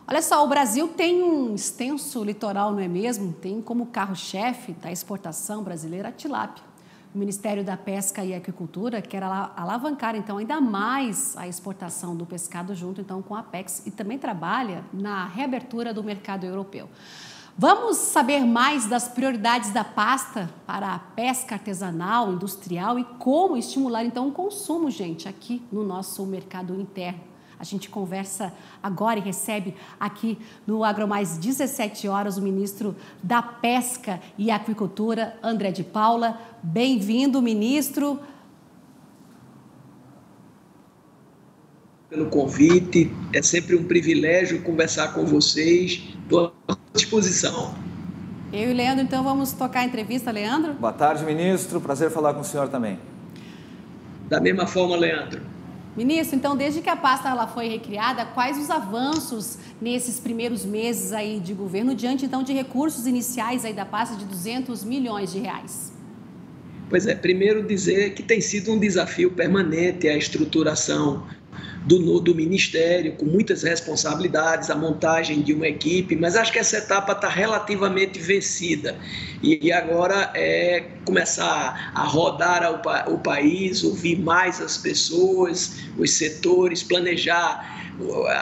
Olha só, o Brasil tem um extenso litoral, não é mesmo? Tem como carro-chefe da exportação brasileira a tilápia. O Ministério da Pesca e Aquicultura quer alavancar, então, ainda mais a exportação do pescado junto, então, com a Apex e também trabalha na reabertura do mercado europeu. Vamos saber mais das prioridades da pasta para a pesca artesanal, industrial e como estimular, então, o consumo, gente, aqui no nosso mercado interno. A gente conversa agora e recebe aqui no AgroMais 17 horas o ministro da Pesca e Aquicultura, André de Paula. Bem-vindo, ministro. Pelo convite, é sempre um privilégio conversar com vocês. Estou à disposição. Eu e o Leandro, então, vamos tocar a entrevista, Leandro? Boa tarde, ministro. Prazer falar com o senhor também. Da mesma forma, Leandro. Ministro, então, desde que a pasta ela foi recriada, quais os avanços nesses primeiros meses aí de governo, diante, então, de recursos iniciais aí da pasta de 200 milhões de reais? Pois é, primeiro dizer que tem sido um desafio permanente a estruturação do Ministério, com muitas responsabilidades, a montagem de uma equipe, mas acho que essa etapa está relativamente vencida. E agora é começar a rodar o país, ouvir mais as pessoas, os setores, planejar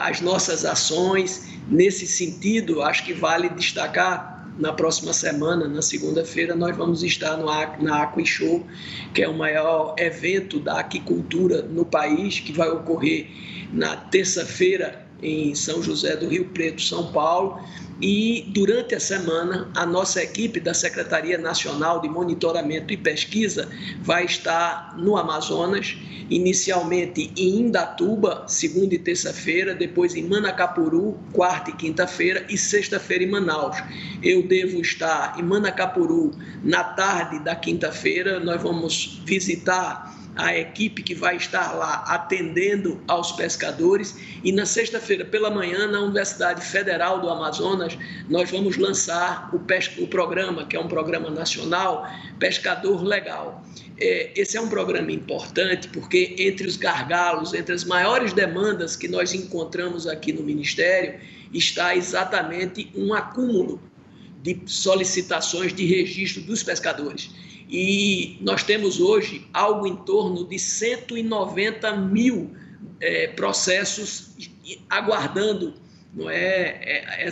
as nossas ações. Nesse sentido, acho que vale destacar. Na próxima semana, na segunda-feira, nós vamos estar na AquiShow, que é o maior evento da aquicultura no país, que vai ocorrer na terça-feira em São José do Rio Preto, São Paulo. E durante a semana, a nossa equipe da Secretaria Nacional de Monitoramento e Pesquisa vai estar no Amazonas, inicialmente em Indatuba, segunda e terça-feira, depois em Manacapuru, quarta e quinta-feira, e sexta-feira em Manaus. Eu devo estar em Manacapuru na tarde da quinta-feira. Nós vamos visitar a equipe que vai estar lá atendendo aos pescadores, e na sexta-feira pela manhã, na Universidade Federal do Amazonas, nós vamos lançar o programa, que é um programa nacional, Pescador Legal. Esse é um programa importante porque entre os gargalos, entre as maiores demandas que nós encontramos aqui no Ministério, está exatamente um acúmulo de solicitações de registro dos pescadores. E nós temos hoje algo em torno de 190 mil processos aguardando, não é,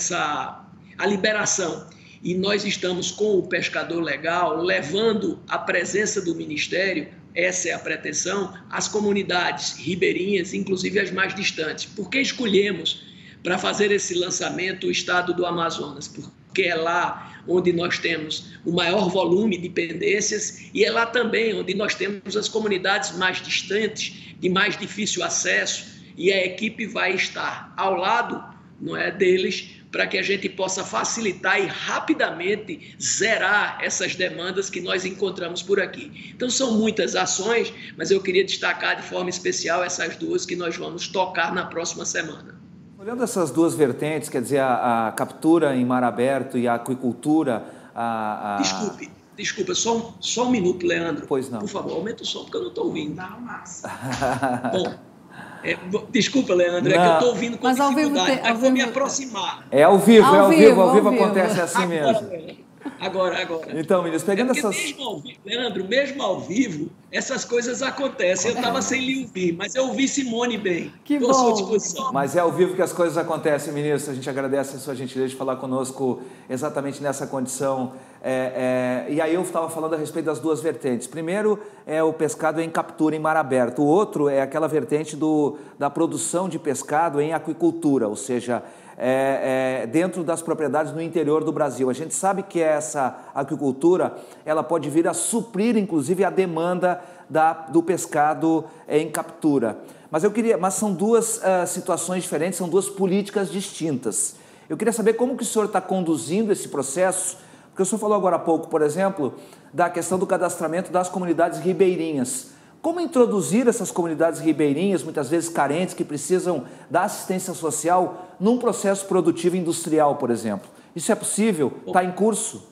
a liberação. E nós estamos com o Pescador Legal levando a presença do Ministério, essa é a pretensão, às comunidades ribeirinhas, inclusive as mais distantes. Por que escolhemos para fazer esse lançamento o estado do Amazonas? Porque é lá onde nós temos o maior volume de pendências e é lá também onde nós temos as comunidades mais distantes, de mais difícil acesso, e a equipe vai estar ao lado, não é, deles, para que a gente possa facilitar e rapidamente zerar essas demandas que nós encontramos por aqui. Então são muitas ações, mas eu queria destacar de forma especial essas duas que nós vamos tocar na próxima semana. Olhando essas duas vertentes, quer dizer, a captura em mar aberto e a aquicultura... Desculpa, só um minuto, Leandro. Pois não. Por favor, aumenta o som, porque eu não estou ouvindo. Bom, desculpa, Leandro, é que eu estou ouvindo com dificuldade, mas vou me aproximar. É ao vivo, ao vivo acontece assim mesmo. Agora. Então, ministro, pegando essas... Leandro, mesmo ao vivo, essas coisas acontecem. Eu estava sem lhe ouvir, mas eu ouvi Simone bem. Que bom. À sua disposição. Mas é ao vivo que as coisas acontecem, ministro. A gente agradece a sua gentileza de falar conosco exatamente nessa condição. E aí eu estava falando a respeito das duas vertentes. Primeiro é o pescado em captura em mar aberto. O outro é aquela vertente da produção de pescado em aquicultura, ou seja... dentro das propriedades no interior do Brasil. A gente sabe que essa aquicultura ela pode vir a suprir, inclusive, a demanda do pescado em captura. Mas são duas situações diferentes, são duas políticas distintas. Eu queria saber como que o senhor está conduzindo esse processo, porque o senhor falou agora há pouco, por exemplo, da questão do cadastramento das comunidades ribeirinhas. Como introduzir essas comunidades ribeirinhas, muitas vezes carentes, que precisam da assistência social, num processo produtivo industrial, por exemplo? Isso é possível? Está em curso?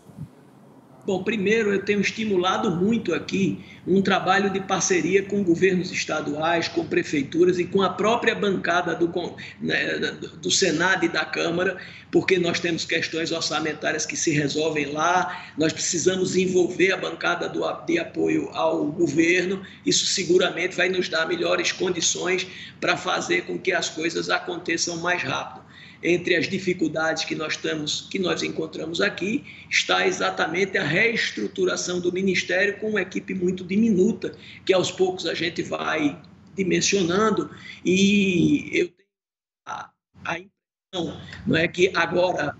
Bom, primeiro eu tenho estimulado muito aqui um trabalho de parceria com governos estaduais, com prefeituras e com a própria bancada do Senado e da Câmara, porque nós temos questões orçamentárias que se resolvem lá, nós precisamos envolver a bancada de apoio ao governo, isso seguramente vai nos dar melhores condições para fazer com que as coisas aconteçam mais rápido. Entre as dificuldades que nós encontramos aqui, está exatamente a reestruturação do Ministério com uma equipe muito diminuta, que aos poucos a gente vai dimensionando, e eu tenho a impressão, não é, que agora,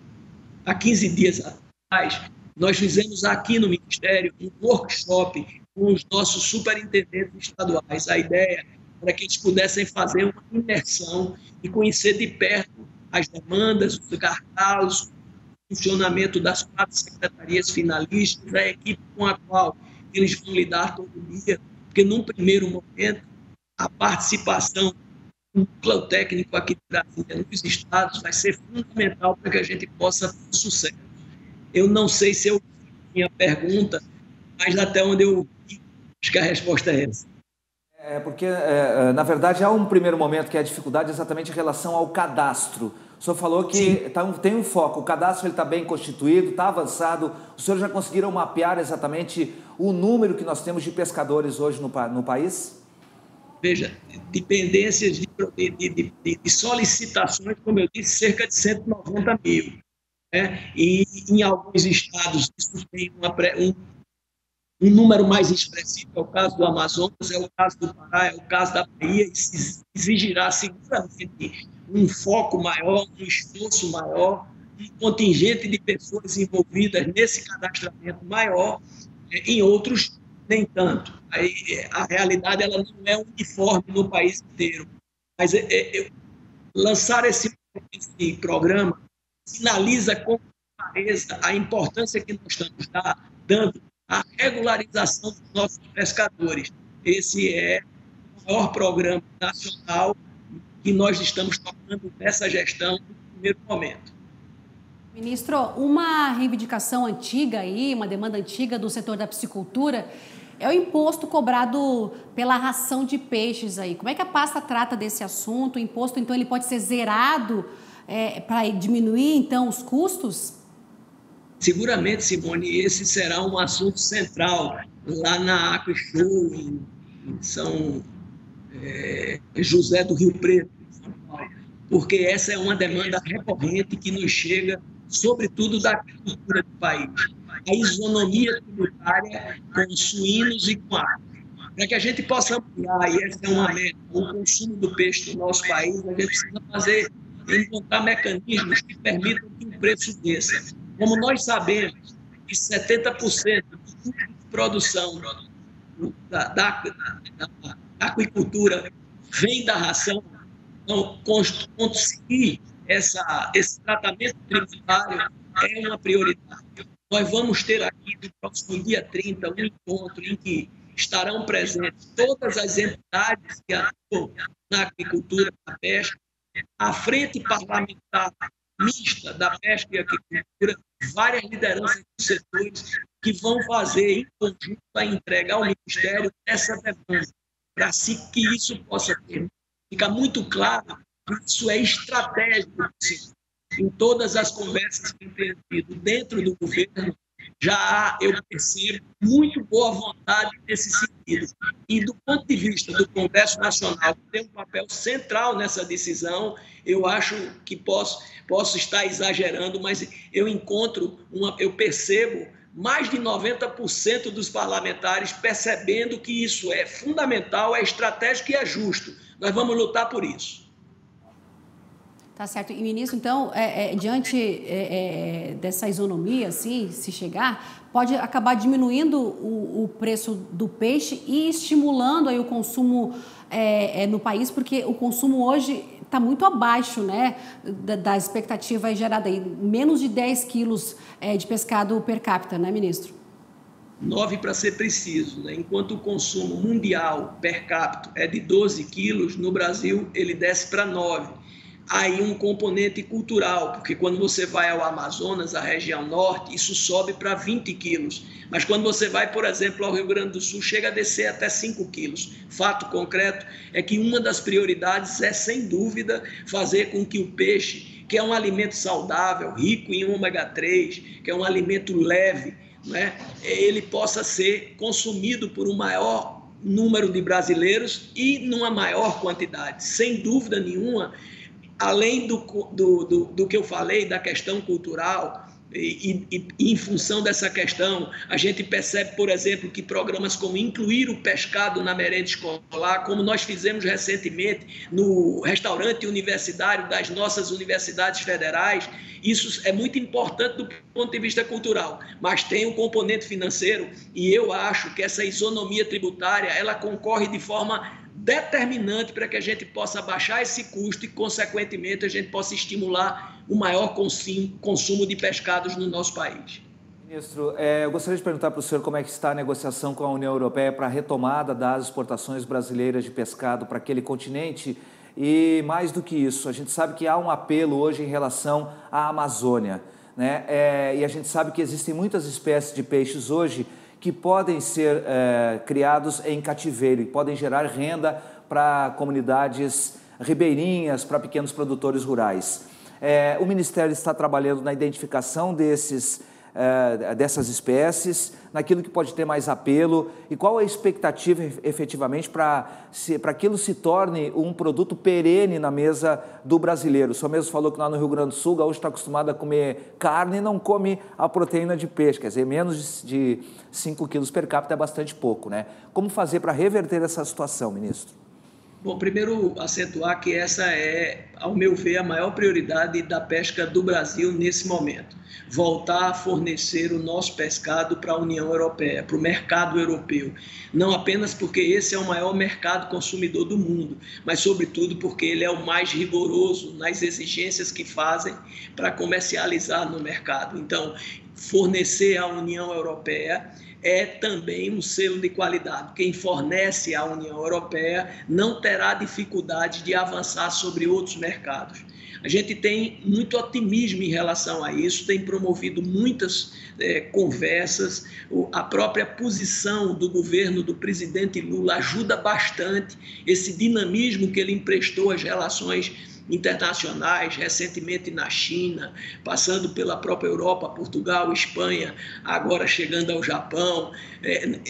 há 15 dias atrás, nós fizemos aqui no Ministério um workshop com os nossos superintendentes estaduais. A ideia era que eles pudessem fazer uma imersão e conhecer de perto as demandas, os gargalos, o funcionamento das 4 secretarias finalistas, a equipe com a qual eles vão lidar todo dia, porque num primeiro momento a participação do núcleo técnico aqui de Brasília, nos estados, vai ser fundamental para que a gente possa ter sucesso. Eu não sei se eu fiz a minha pergunta, mas até onde eu vi, acho que a resposta é essa. Porque, na verdade, há um primeiro momento que é a dificuldade exatamente em relação ao cadastro. O senhor falou que tem um foco, o cadastro está bem constituído, está avançado. Os senhores já conseguiram mapear exatamente o número que nós temos de pescadores hoje no país? Veja, dependências de solicitações, como eu disse, cerca de 190 mil. Né? E em alguns estados isso tem um número mais expressivo, é o caso do Amazonas, é o caso do Pará, é o caso da Bahia, e exigirá seguramente um foco maior, um esforço maior, um contingente de pessoas envolvidas nesse cadastramento maior, em outros nem tanto. Aí, a realidade ela não é uniforme no país inteiro, mas lançar esse programa sinaliza com clareza a importância que nós estamos dando a regularização dos nossos pescadores. Esse é o maior programa nacional que nós estamos tocando nessa gestão no primeiro momento. Ministro, uma reivindicação antiga aí, uma demanda antiga do setor da piscicultura é o imposto cobrado pela ração de peixes aí. Como é que a pasta trata desse assunto? O imposto, então, ele pode ser zerado para diminuir, então, os custos? Seguramente, Simone, esse será um assunto central lá na Aquishow, em São José do Rio Preto, porque essa é uma demanda recorrente que nos chega, sobretudo da agricultura do país. A isonomia tributária com suínos e com aves. Para que a gente possa ampliar, e essa é uma meta, o consumo do peixe no nosso país, a gente precisa encontrar mecanismos que permitam que o preço desça. Como nós sabemos que 70% do custo de produção da aquicultura vem da ração, então conseguir esse tratamento tributário é uma prioridade. Nós vamos ter aqui no próximo dia 30 um encontro em que estarão presentes todas as entidades que atuam na agricultura e na pesca, a frente parlamentar mista da pesca e agricultura, várias lideranças dos setores que vão fazer em conjunto a entrega ao Ministério dessa demanda, para que isso possa ficar muito claro que isso é estratégico. Em todas as conversas que eu tenho tido dentro do governo, já há, eu percebo, muito boa vontade nesse sentido. E do ponto de vista do Congresso Nacional, que tem um papel central nessa decisão, eu acho que posso estar exagerando, mas eu percebo mais de 90% dos parlamentares percebendo que isso é fundamental, é estratégico e é justo. Nós vamos lutar por isso. Tá certo. E, ministro, então, diante dessa isonomia, assim, se chegar, pode acabar diminuindo o preço do peixe e estimulando aí o consumo no país, porque o consumo hoje está muito abaixo, né, da expectativa gerada aí, menos de 10 quilos de pescado per capita, né, ministro? 9 para ser preciso, né? Enquanto o consumo mundial per capita é de 12 quilos, no Brasil ele desce para 9. aí um componente cultural, porque quando você vai ao Amazonas, a região norte, isso sobe para 20 quilos. Mas quando você vai, por exemplo, ao Rio Grande do Sul, chega a descer até 5 quilos. Fato concreto é que uma das prioridades é, sem dúvida, fazer com que o peixe, que é um alimento saudável, rico em ômega 3, que é um alimento leve, né, ele possa ser consumido por um maior número de brasileiros e numa maior quantidade. Sem dúvida nenhuma, além do que eu falei, da questão cultural, e em função dessa questão, a gente percebe, por exemplo, que programas como incluir o pescado na merenda escolar, como nós fizemos recentemente no restaurante universitário das nossas universidades federais, isso é muito importante do ponto de vista cultural, mas tem um componente financeiro, e eu acho que essa isonomia tributária, ela concorre de forma determinante para que a gente possa baixar esse custo e, consequentemente, a gente possa estimular o maior consumo de pescados no nosso país. Ministro, eu gostaria de perguntar para o senhor como é que está a negociação com a União Europeia para a retomada das exportações brasileiras de pescado para aquele continente e, mais do que isso, a gente sabe que há um apelo hoje em relação à Amazônia, né? E a gente sabe que existem muitas espécies de peixes hoje que podem ser criados em cativeiro e podem gerar renda para comunidades ribeirinhas, para pequenos produtores rurais. O Ministério está trabalhando na identificação dessas espécies, naquilo que pode ter mais apelo e qual a expectativa efetivamente para aquilo se torne um produto perene na mesa do brasileiro. O senhor mesmo falou que lá no Rio Grande do Sul o gaúcho está acostumado a comer carne e não come a proteína de peixe, quer dizer, menos de 5 quilos per capita é bastante pouco, né? Como fazer para reverter essa situação, ministro? Bom, primeiro acentuar que essa é, ao meu ver, a maior prioridade da pesca do Brasil nesse momento. Voltar a fornecer o nosso pescado para a União Europeia, para o mercado europeu. Não apenas porque esse é o maior mercado consumidor do mundo, mas sobretudo porque ele é o mais rigoroso nas exigências que fazem para comercializar no mercado. Então, fornecer à União Europeia é também um selo de qualidade. Quem fornece à União Europeia não terá dificuldade de avançar sobre outros mercados. A gente tem muito otimismo em relação a isso, tem promovido muitas conversas, a própria posição do governo do presidente Lula ajuda bastante esse dinamismo que ele emprestou às relações internacionais, recentemente na China, passando pela própria Europa, Portugal, Espanha, agora chegando ao Japão.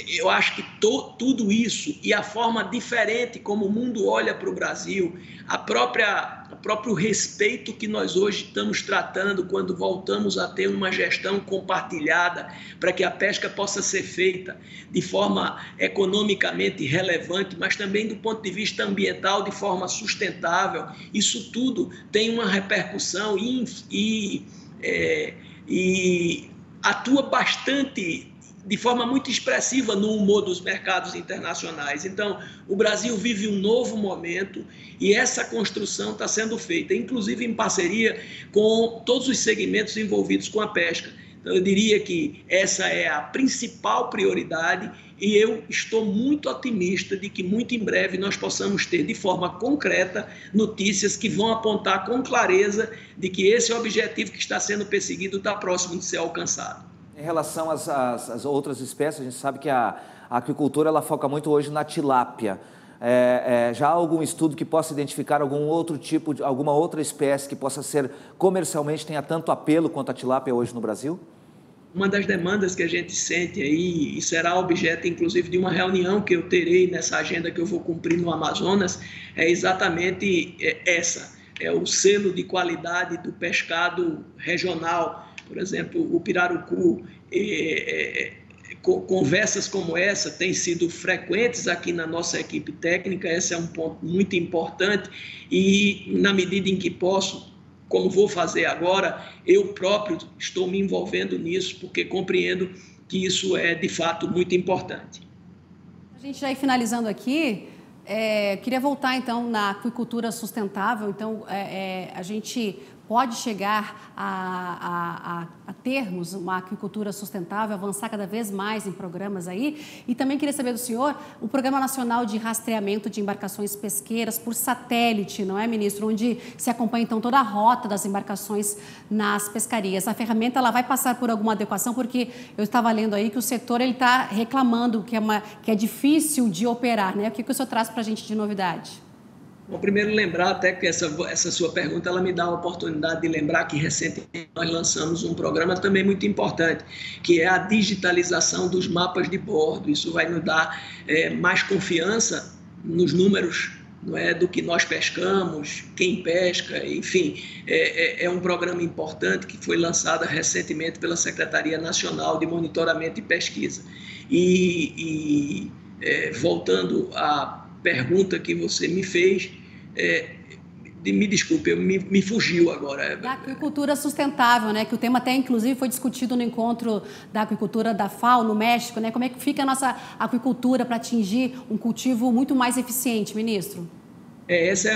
Eu acho que tudo isso e a forma diferente como o mundo olha para o Brasil, o próprio respeito que nós hoje estamos tratando quando voltamos a ter uma gestão compartilhada para que a pesca possa ser feita de forma economicamente relevante, mas também do ponto de vista ambiental de forma sustentável. Isso tudo tem uma repercussão e atua bastante de forma muito expressiva no humor dos mercados internacionais. Então, o Brasil vive um novo momento e essa construção está sendo feita, inclusive em parceria com todos os segmentos envolvidos com a pesca. Então, eu diria que essa é a principal prioridade e eu estou muito otimista de que muito em breve nós possamos ter de forma concreta notícias que vão apontar com clareza de que esse objetivo que está sendo perseguido está próximo de ser alcançado. Em relação às outras espécies, a gente sabe que a aquicultura ela foca muito hoje na tilápia. Já há algum estudo que possa identificar algum outro tipo, alguma outra espécie que possa ser comercialmente, tenha tanto apelo quanto a tilápia hoje no Brasil? Uma das demandas que a gente sente aí, e será objeto inclusive de uma reunião que eu terei nessa agenda que eu vou cumprir no Amazonas, é exatamente essa, é o selo de qualidade do pescado regional. Por exemplo, o pirarucu, conversas como essa têm sido frequentes aqui na nossa equipe técnica, esse é um ponto muito importante e na medida em que posso, como vou fazer agora, eu próprio estou me envolvendo nisso porque compreendo que isso é de fato muito importante. A gente já ir finalizando aqui, queria voltar então na aquicultura sustentável, então a gente pode chegar a termos uma aquicultura sustentável, avançar cada vez mais em programas aí? E também queria saber do senhor o Programa Nacional de Rastreamento de Embarcações Pesqueiras por satélite, não é, ministro? Onde se acompanha, então, toda a rota das embarcações nas pescarias. A ferramenta ela vai passar por alguma adequação, porque eu estava lendo aí que o setor está reclamando que é difícil de operar, né? O que o senhor traz para a gente de novidade? Bom, primeiro lembrar até que essa sua pergunta ela me dá a oportunidade de lembrar que recentemente nós lançamos um programa também muito importante, que é a digitalização dos mapas de bordo. Isso vai nos dar mais confiança nos números, não é, do que nós pescamos, quem pesca, enfim. É um programa importante que foi lançado recentemente pela Secretaria Nacional de Monitoramento e Pesquisa. Voltando à pergunta que você me fez, me desculpe, me fugiu agora. Da aquicultura sustentável, né? Que o tema até, inclusive, foi discutido no encontro da aquicultura da FAO, no México, né? Como é que fica a nossa aquicultura para atingir um cultivo muito mais eficiente, ministro? Esse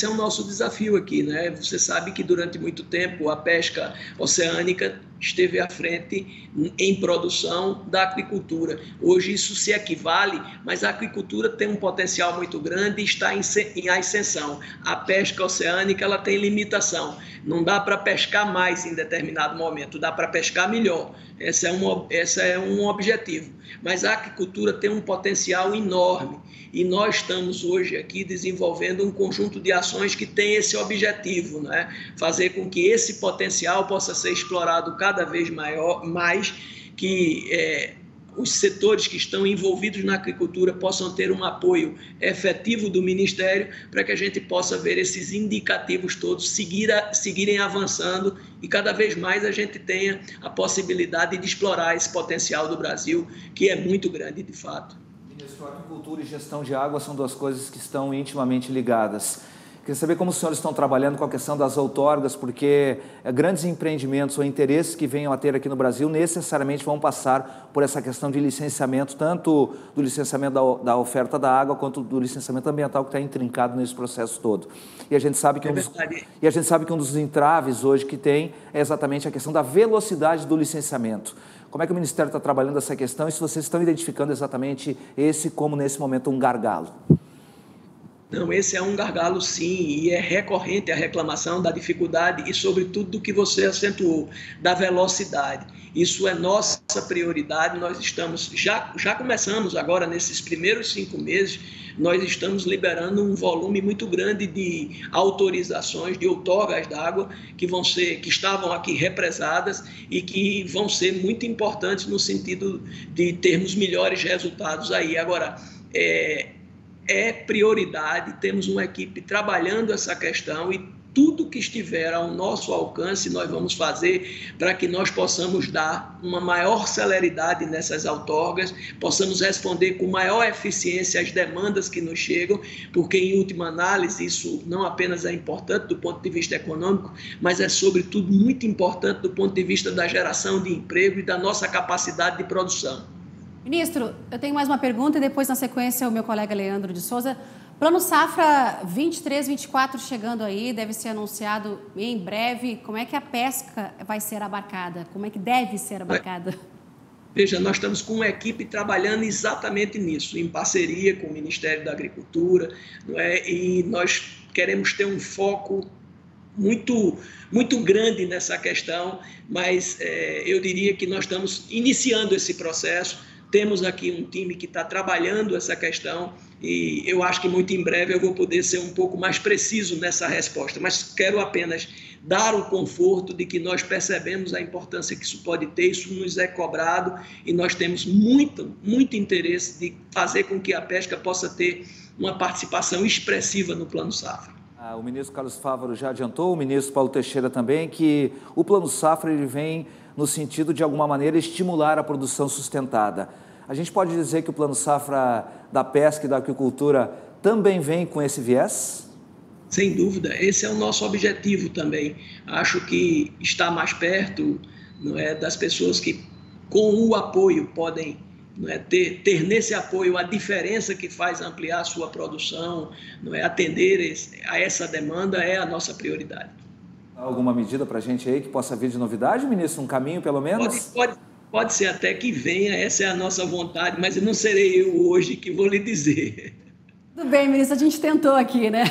é o nosso desafio aqui, né? Você sabe que durante muito tempo a pesca oceânica esteve à frente em produção da aquicultura. Hoje isso se equivale, mas a aquicultura tem um potencial muito grande e está em ascensão. A pesca oceânica ela tem limitação. Não dá para pescar mais em determinado momento, dá para pescar melhor. Esse é um objetivo. Mas a aquicultura tem um potencial enorme e nós estamos hoje aqui desenvolvendo um conjunto de ações que tem esse objetivo, né? Fazer com que esse potencial possa ser explorado cada vez mais, que os setores que estão envolvidos na agricultura possam ter um apoio efetivo do Ministério para que a gente possa ver esses indicativos todos seguirem avançando e cada vez mais a gente tenha a possibilidade de explorar esse potencial do Brasil, que é muito grande de fato. Ministro, agricultura e gestão de água são duas coisas que estão intimamente ligadas. Queria saber como os senhores estão trabalhando com a questão das outorgas, porque grandes empreendimentos ou interesses que venham a ter aqui no Brasil necessariamente vão passar por essa questão de licenciamento, tanto do licenciamento da oferta da água, quanto do licenciamento ambiental que está intrincado nesse processo todo. E a gente sabe que um dos entraves hoje que tem é exatamente a questão da velocidade do licenciamento. Como é que o Ministério está trabalhando essa questão e se vocês estão identificando exatamente esse como, nesse momento, um gargalo? Não, esse é um gargalo, sim, e é recorrente a reclamação da dificuldade e, sobretudo, do que você acentuou, da velocidade. Isso é nossa prioridade, nós estamos, já começamos agora, nesses primeiros 5 meses, nós estamos liberando um volume muito grande de autorizações, de outorgas d'água, que estavam aqui represadas e que vão ser muito importantes no sentido de termos melhores resultados aí. Agora, é prioridade, temos uma equipe trabalhando essa questão e tudo que estiver ao nosso alcance nós vamos fazer para que nós possamos dar uma maior celeridade nessas outorgas, possamos responder com maior eficiência às demandas que nos chegam, porque em última análise isso não apenas é importante do ponto de vista econômico, mas é sobretudo muito importante do ponto de vista da geração de emprego e da nossa capacidade de produção. Ministro, eu tenho mais uma pergunta e depois, na sequência, o meu colega Leandro de Souza. Plano Safra 23, 24 chegando aí, deve ser anunciado em breve. Como é que a pesca vai ser abarcada? Como é que deve ser abarcada? Veja, nós estamos com uma equipe trabalhando exatamente nisso, em parceria com o Ministério da Agricultura, não é? E nós queremos ter um foco muito grande nessa questão, mas eu diria que nós estamos iniciando esse processo. Temos aqui um time que está trabalhando essa questão e eu acho que muito em breve eu vou poder ser um pouco mais preciso nessa resposta, mas quero apenas dar o conforto de que nós percebemos a importância que isso pode ter, isso nos é cobrado e nós temos muito interesse de fazer com que a pesca possa ter uma participação expressiva no Plano Safra. O ministro Carlos Fávaro já adiantou, o ministro Paulo Teixeira também, que o Plano Safra ele vem no sentido de alguma maneira estimular a produção sustentada. A gente pode dizer que o Plano Safra da pesca e da aquicultura também vem com esse viés? Sem dúvida, esse é o nosso objetivo também. Acho que está mais perto, não é, das pessoas que com o apoio podem, não é, ter nesse apoio a diferença que faz ampliar a sua produção, não é, atender a essa demanda é a nossa prioridade. Alguma medida para a gente aí que possa vir de novidade, ministro? Um caminho, pelo menos? Pode ser até que venha, essa é a nossa vontade, mas não serei eu hoje que vou lhe dizer. Tudo bem, ministro, a gente tentou aqui, né?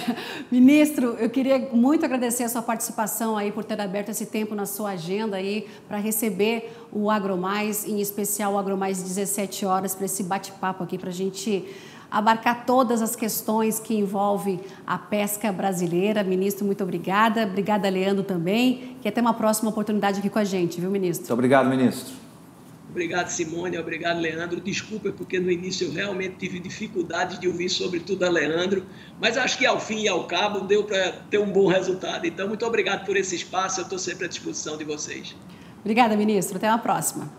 Ministro, eu queria muito agradecer a sua participação aí por ter aberto esse tempo na sua agenda aí para receber o AgroMais, em especial o AgroMais 17 horas, para esse bate-papo aqui, para a gente abarcar todas as questões que envolvem a pesca brasileira. Ministro, muito obrigada. Obrigada, Leandro, também. E até uma próxima oportunidade aqui com a gente, viu, ministro? Muito obrigado, ministro. Obrigado, Simone. Obrigado, Leandro. Desculpa, porque no início eu realmente tive dificuldade de ouvir sobretudo a Leandro, mas acho que ao fim e ao cabo deu para ter um bom resultado. Então, muito obrigado por esse espaço. Eu estou sempre à disposição de vocês. Obrigada, ministro. Até uma próxima.